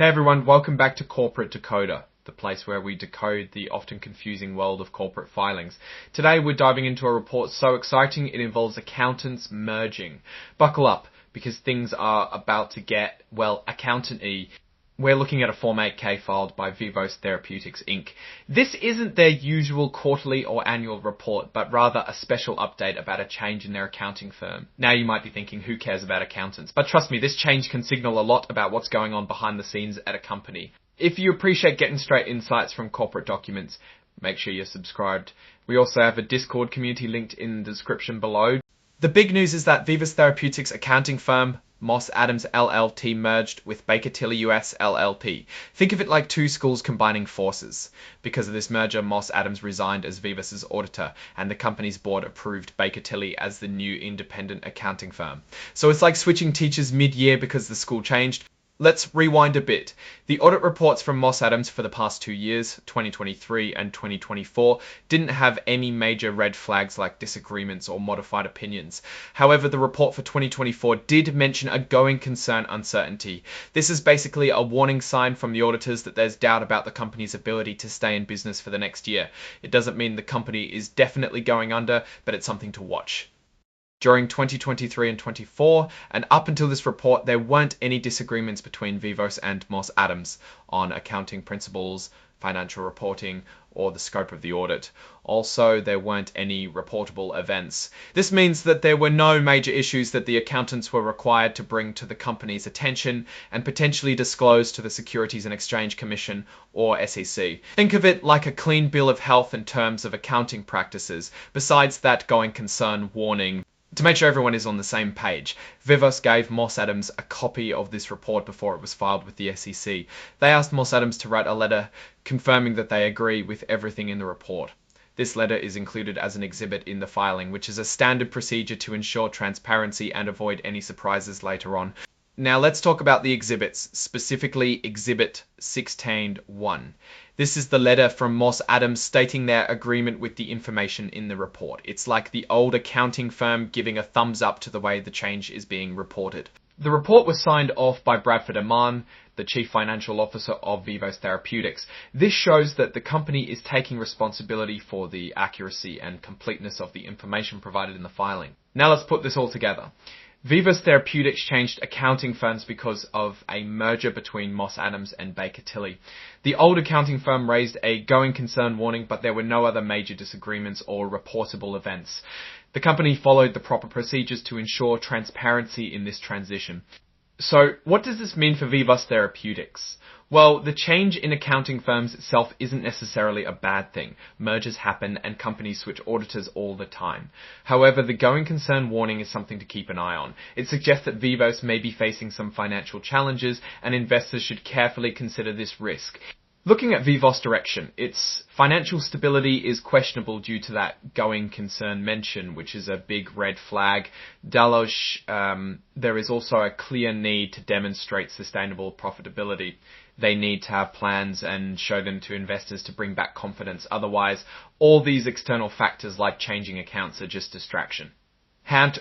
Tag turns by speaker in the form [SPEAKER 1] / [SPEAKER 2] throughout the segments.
[SPEAKER 1] Hey everyone, welcome back to Corporate Decoder, the place where we decode the often confusing world of corporate filings. Today we're diving into a report so exciting it involves accountants merging. Buckle up, because things are about to get, well, accountant-y. We're looking at a Form 8K filed by Vivos Therapeutics, Inc. This isn't their usual quarterly or annual report, but rather a special update about a change in their accounting firm. Now you might be thinking, who cares about accountants? But trust me, this change can signal a lot about what's going on behind the scenes at a company. If you appreciate getting straight insights from corporate documents, make sure you're subscribed. We also have a Discord community linked in the description below. The big news is that Vivos Therapeutics accounting firm Moss Adams LLT merged with Baker Tilly US LLP. Think of it like two schools combining forces. Because of this merger, Moss Adams resigned as Vivos' auditor, and the company's board approved Baker Tilly as the new independent accounting firm. So it's like switching teachers mid-year because the school changed. Let's rewind a bit. The audit reports from Moss Adams for the past 2 years, 2023 and 2024, didn't have any major red flags like disagreements or modified opinions. However, the report for 2024 did mention a going concern uncertainty. This is basically a warning sign from the auditors that there's doubt about the company's ability to stay in business for the next year. It doesn't mean the company is definitely going under, but it's something to watch. During 2023 and 24, and up until this report, there weren't any disagreements between Vivos and Moss Adams on accounting principles, financial reporting, or the scope of the audit. Also, there weren't any reportable events. This means that there were no major issues that the accountants were required to bring to the company's attention and potentially disclose to the Securities and Exchange Commission or SEC. Think of it like a clean bill of health in terms of accounting practices, besides that going concern warning. To make sure everyone is on the same page, Vivos gave Moss Adams a copy of this report before it was filed with the SEC. They asked Moss Adams to write a letter confirming that they agree with everything in the report. This letter is included as an exhibit in the filing, which is a standard procedure to ensure transparency and avoid any surprises later on. Now let's talk about the exhibits, specifically Exhibit 16.1. This is the letter from Moss Adams stating their agreement with the information in the report. It's like the old accounting firm giving a thumbs up to the way the change is being reported. The report was signed off by Bradford Aman, the Chief Financial Officer of Vivos Therapeutics. This shows that the company is taking responsibility for the accuracy and completeness of the information provided in the filing. Now let's put this all together. Vivos Therapeutics changed accounting firms because of a merger between Moss Adams and Baker Tilly. The old accounting firm raised a going concern warning, but there were no other major disagreements or reportable events. The company followed the proper procedures to ensure transparency in this transition. So, what does this mean for Vivos Therapeutics? Well, the change in accounting firms itself isn't necessarily a bad thing. Mergers happen and companies switch auditors all the time. However, the going concern warning is something to keep an eye on. It suggests that Vivos may be facing some financial challenges and investors should carefully consider this risk. Looking at Vivos' direction, its financial stability is questionable due to that going concern mention, which is a big red flag. There is also a clear need to demonstrate sustainable profitability. They need to have plans and show them to investors to bring back confidence. Otherwise, all these external factors like changing accounts are just distraction.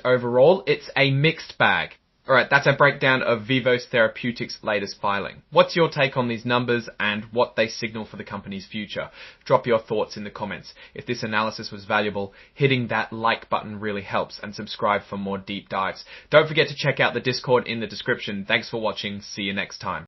[SPEAKER 1] Overall, it's a mixed bag. Alright, that's a breakdown of Vivos Therapeutics' latest filing. What's your take on these numbers and what they signal for the company's future? Drop your thoughts in the comments. If this analysis was valuable, hitting that like button really helps, and subscribe for more deep dives. Don't forget to check out the Discord in the description. Thanks for watching. See you next time.